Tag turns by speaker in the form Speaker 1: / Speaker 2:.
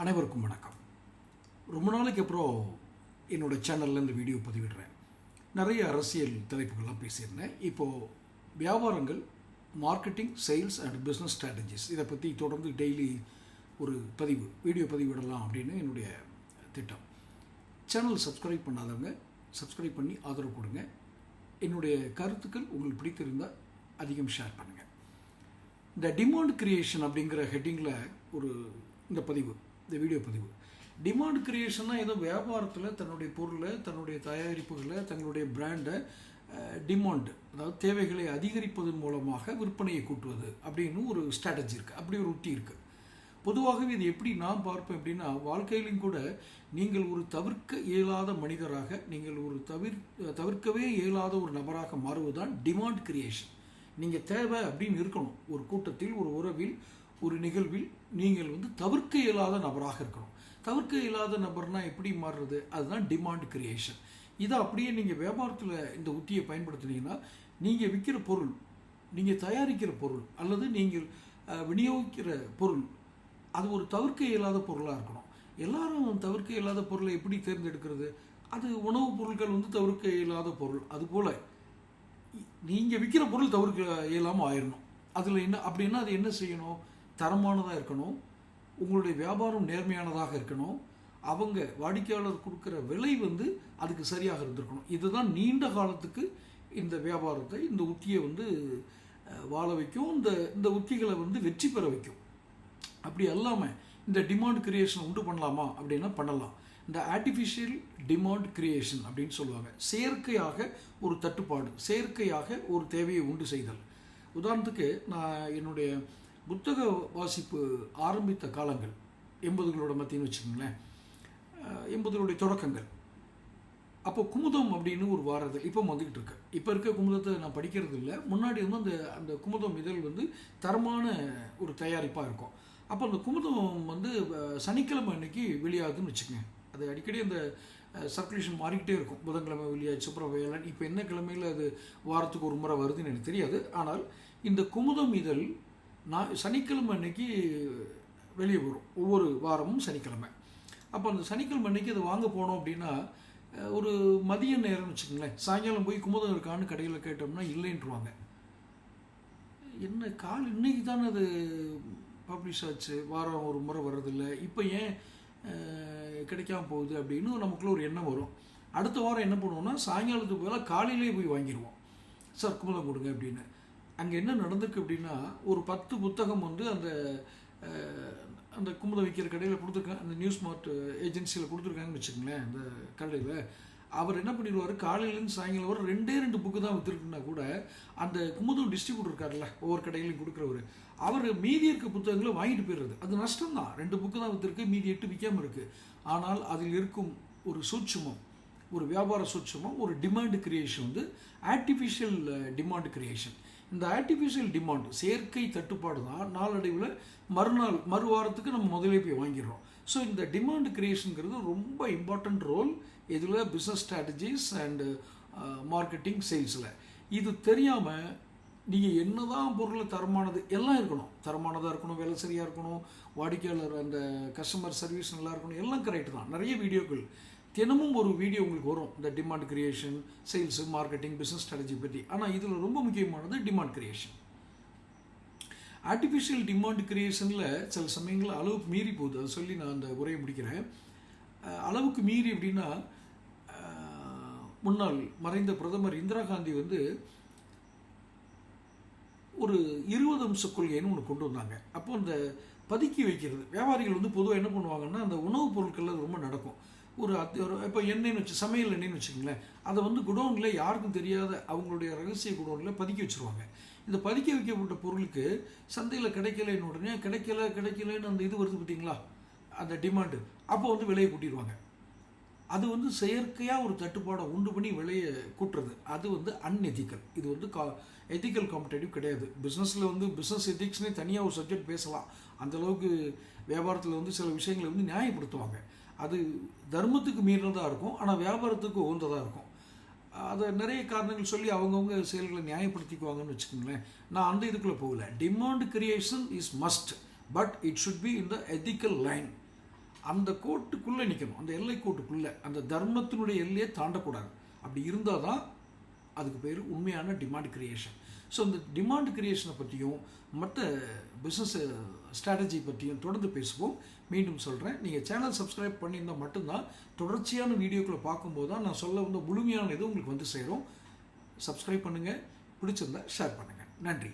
Speaker 1: அனைவருக்கும் வணக்கம். ரொம்ப நாளைக்கு அப்புறம் என்னோடய சேனலில் இந்த வீடியோ பதிவிடுறேன். நிறைய அரசியல் தலைப்புகள்லாம் பேசியிருந்தேன். இப்போது வியாபாரங்கள், marketing, sales and business strategies இதை பற்றி தொடர்ந்து டெய்லி ஒரு வீடியோ பதிவிடலாம் அப்படின்னு என்னுடைய திட்டம். சேனல் சப்ஸ்கிரைப் பண்ணாதவங்க சப்ஸ்கிரைப் பண்ணி ஆதரவு கொடுங்க. என்னுடைய கருத்துக்கள் உங்களுக்கு பிடித்திருந்தால் அதிகம் ஷேர் பண்ணுங்கள். இந்த டிமாண்ட் கிரியேஷன் அப்படிங்கிற ஹெட்டிங்கில் இந்த வீடியோ பதிவு. டிமாண்ட் கிரியேஷன்னா ஏதோ வியாபாரத்தில் தன்னுடைய பொருளை, தன்னுடைய தயாரிப்புகளை, தங்களுடைய பிராண்டை டிமாண்ட், அதாவது தேவைகளை அதிகரிப்பதன் மூலமாக விற்பனையை கூட்டுவது அப்படின்னு ஒரு ஸ்ட்ராட்டஜி இருக்குது, அப்படி ஒரு உத்தி இருக்குது. பொதுவாகவே இது எப்படி நான் பார்ப்பேன் அப்படின்னா, வாழ்க்கையிலும் கூட நீங்கள் ஒரு தவிர்க்க இயலாத மனிதராக, நீங்கள் ஒரு தவிர்க்கவே இயலாத ஒரு நபராக மாறுவதுதான் டிமாண்ட் கிரியேஷன். நீங்கள் தேவை அப்படின்னு இருக்கணும். ஒரு கூட்டத்தில், ஒரு உறவில், ஒரு நிகழ்வில் நீங்கள் தவிர்க்க இயலாத நபராக இருக்கணும். தவிர்க்க இயலாத நபர்னால் எப்படி மாறுறது? அதுதான் டிமாண்ட் கிரியேஷன். இதை அப்படியே நீங்கள் வியாபாரத்தில் இந்த உத்தியை பயன்படுத்தினீங்கன்னா, நீங்கள் விற்கிற பொருள், நீங்கள் தயாரிக்கிற பொருள் அல்லது நீங்கள் விநியோகிக்கிற பொருள் அது ஒரு தவிர்க்க இயலாத பொருளாக இருக்கணும். எல்லாரும் தவிர்க்க இயலாத பொருளை எப்படி தேர்ந்தெடுக்கிறது? அது உணவுப் பொருட்கள் தவிர்க்க இயலாத பொருள். அதுபோல் நீங்கள் விற்கிற பொருள் தவிர்க்க இயலாமல் ஆயிடணும். அதில் என்ன அப்படின்னா, அது என்ன செய்யணும்? தரமானதாக இருக்கணும், உங்களுடைய வியாபாரம் நேர்மையானதாக இருக்கணும், அவங்க வாடிக்கையாளர் கொடுக்குற விலை அதுக்கு சரியாக இருந்திருக்கணும். இதுதான் நீண்ட காலத்துக்கு இந்த வியாபாரத்தை, இந்த உத்தியை வாழ வைக்கும், இந்த உத்திகளை வெற்றி பெற வைக்கும். அப்படி அல்லாமல் இந்த டிமாண்ட் கிரியேஷன் உண்டு பண்ணலாமா அப்படின்னா பண்ணலாம். இந்த ஆர்டிஃபிஷியல் டிமாண்ட் கிரியேஷன் அப்படின்னு சொல்லுவாங்க. செயற்கையாக ஒரு தட்டுப்பாடு, செயற்கையாக ஒரு தேவையை உண்டு செய்தல். உதாரணத்துக்கு, நான் என்னுடைய புத்தக வாசிப்பு ஆரம்பித்த காலங்கள் 80களோட மத்தின்னு வச்சுக்கோங்களேன், 80களுடைய தொடக்கங்கள். அப்போ குமுதம் அப்படின்னு ஒரு வாரத்தில் இப்போ வந்துக்கிட்டு இருக்கு. இப்போ இருக்க குமுதத்தை நான் படிக்கிறது இல்லை. முன்னாடி அந்த குமுதம் இதழ் தரமான ஒரு தயாரிப்பாக இருக்கும். அப்போ அந்த குமுதம் சனிக்கிழமை அன்னைக்கு வெளியாகுதுன்னு வச்சுக்கோங்க. அது அடிக்கடி அந்த சர்க்குலேஷன் மாறிக்கிட்டே இருக்கும். புதன்கிழமை வெளியாச்சு, அப்புறம் வேளாண், இப்போ என்ன கிழமையில் அது வாரத்துக்கு ஒரு முறை வருதுன்னு எனக்கு தெரியாது. ஆனால் இந்த குமுதம் இதழ் சனிக்கிழமை அன்னைக்கு வெளியே வரும், ஒவ்வொரு வாரமும் சனிக்கிழமை. அப்போ அந்த சனிக்கிழமை அன்னைக்கு அதை வாங்க போனோம் அப்படின்னா, ஒரு மதிய நேரம்னு வச்சுக்கோங்களேன், சாயங்காலம் போய் குமுதம் இருக்கான்னு கடையில் கேட்டோம்னா இல்லைன்ட்டுருவாங்க. என்ன இன்னைக்கு தானே அது பப்ளிஷ் ஆச்சு, வாரம் ஒரு முறை வர்றதில்லை, இப்போ ஏன் கிடைக்காம போகுது அப்படின்னு நமக்குள்ள ஒரு எண்ணம் வரும். அடுத்த வாரம் என்ன பண்ணுவோம்னா, சாயங்காலத்துக்கு பதிலாக காலையிலே போய் வாங்கிடுவோம். சார் குமுதம் கொடுங்க அப்படின்னு. அங்கே என்ன நடந்திருக்கு அப்படின்னா, ஒரு 10 புத்தகம் அந்த குமுதம் விற்கிற கடையில் கொடுத்துருக்காங்க, அந்த நியூஸ் மார்ட் ஏஜென்சியில் கொடுத்துருக்காங்கன்னு வச்சுக்கோங்களேன். அந்த கடையில் அவர் என்ன பண்ணிடுவார், காலையிலேருந்து சாயங்காலம் வர 2 புக்கு தான் விற்றுருக்குன்னா கூட, அந்த குமுதம் டிஸ்ட்ரிபியூட்டர் இருக்கார்ல, ஒவ்வொரு கடையிலையும் கொடுக்குறவர், அவர் மீதி இருக்க புத்தகங்களை வாங்கிட்டு போயிடுறது. அது நஷ்டம் தான். 2 புக்கு தான் விற்றுருக்கு, மீதி 8 விற்காமல் இருக்குது. ஆனால் அதில் இருக்கும் ஒரு சூட்சுமம், ஒரு வியாபார சூட்சுமம், ஒரு demand creation artificial demand creation. இந்த ஆர்டிஃபிஷியல் டிமாண்ட், செயற்கை தட்டுப்பாடு தான் நாளடைவில் மறுவாரத்துக்கு நம்ம முதலே போய் வாங்கிடுறோம். ஸோ இந்த டிமாண்ட் கிரியேஷனுங்கிறது ரொம்ப இம்பார்ட்டண்ட் ரோல் இதில், பிஸ்னஸ் ஸ்ட்ராட்டஜிஸ் அண்டு மார்க்கெட்டிங், சேல்ஸில். இது தெரியாமல் நீங்கள் என்ன தான் பொருள் தரமானது எல்லாம் இருக்கணும், தரமானதாக இருக்கணும், விலை சரியாக இருக்கணும், வாடிக்கையாளர் அந்த கஸ்டமர் சர்வீஸ் நல்லா இருக்கணும், எல்லாம் கரெக்டு தான். நிறைய வீடியோக்கள், தினமும் ஒரு வீடியோ உங்களுக்கு வரும் இந்த demand creation, sales, marketing, business strategy பற்றி. ஆனால் இதில் ரொம்ப முக்கியமானது டிமாண்ட் கிரியேஷன். ஆர்டிஃபிஷியல் டிமாண்ட் கிரியேஷனில் சில சமயங்களில் அளவுக்கு மீறி போகுது. அதை சொல்லி நான் அந்த உரையை முடிக்கிறேன். அளவுக்கு மீறி அப்படின்னா, முன்னாள் மறைந்த பிரதமர் இந்திரா காந்தி ஒரு 20 அம்ச கொள்கைன்னு ஒன்று கொண்டு வந்தாங்க. அப்போ அந்த பதுக்கி வைக்கிறது, வியாபாரிகள் பொதுவாக என்ன பண்ணுவாங்கன்னா, அந்த உணவுப் பொருட்களில் ரொம்ப நடக்கும். ஒரு இப்போ எண்ணெய்னு சமையல் எண்ணெய்னு வச்சுக்கோங்களேன், அதை குடோனில் யாருக்கும் தெரியாத அவங்களுடைய ரகசிய குடோனில் பதுக்கி வச்சுருவாங்க. இந்த பதுக்கி வைக்கப்பட்ட பொருளுக்கு சந்தையில் கிடைக்கலன்னு உடனே கிடைக்கலன்னு அந்த இது வருது பார்த்தீங்களா, அந்த டிமாண்டு, அப்போ விலையை கூட்டிடுவாங்க. அது செயற்கையாக ஒரு தட்டுப்பாடை உண்டு பண்ணி விலையை கூட்டுறது. அது அன்எத்திக்கல். இது எத்திக்கல் காம்படேட்டிவ் கிடையாது. பிஸ்னஸில் பிஸ்னஸ் எத்திக்ஸ்னே தனியாக ஒரு சப்ஜெக்ட் பேசலாம். அந்தளவுக்கு வியாபாரத்தில் சில விஷயங்களை நியாயப்படுத்துவாங்க. அது தர்மத்துக்கு மீறினதாக இருக்கும், ஆனால் வியாபாரத்துக்கு உகந்ததாக இருக்கும். அதை நிறைய காரணங்கள் சொல்லி அவங்கவுங்க செயல்களை நியாயப்படுத்திக்குவாங்கன்னு வச்சுக்கோங்களேன். நான் அந்த இதுக்குள்ளே போகல. Demand creation is must, but it should be in the ethical line. அந்த கோட்டுக்குள்ளே நிற்கணும், அந்த எல்லை கோட்டுக்குள்ளே, அந்த தர்மத்தினுடைய எல்லையே தாண்டக்கூடாது. அப்படி இருந்தால் தான் அதுக்கு பேர் உண்மையான டிமாண்ட் கிரியேஷன். ஸோ இந்த டிமாண்ட் கிரியேஷனை பற்றியும் மற்ற பிஸ்னஸ் ஸ்ட்ராட்டஜி பற்றியும் தொடர்ந்து பேசுவோம். மீண்டும் சொல்கிறேன், நீங்கள் சேனல் சப்ஸ்கிரைப் பண்ணியிருந்தால் மட்டும்தான் தொடர்ச்சியான வீடியோக்களை பார்க்கும்போது தான் நான் சொல்ல வந்த முழுமையான இது உங்களுக்கு வந்து சேரும். சப்ஸ்கிரைப் பண்ணுங்கள், பிடிச்சிருந்தா ஷேர் பண்ணுங்கள். நன்றி.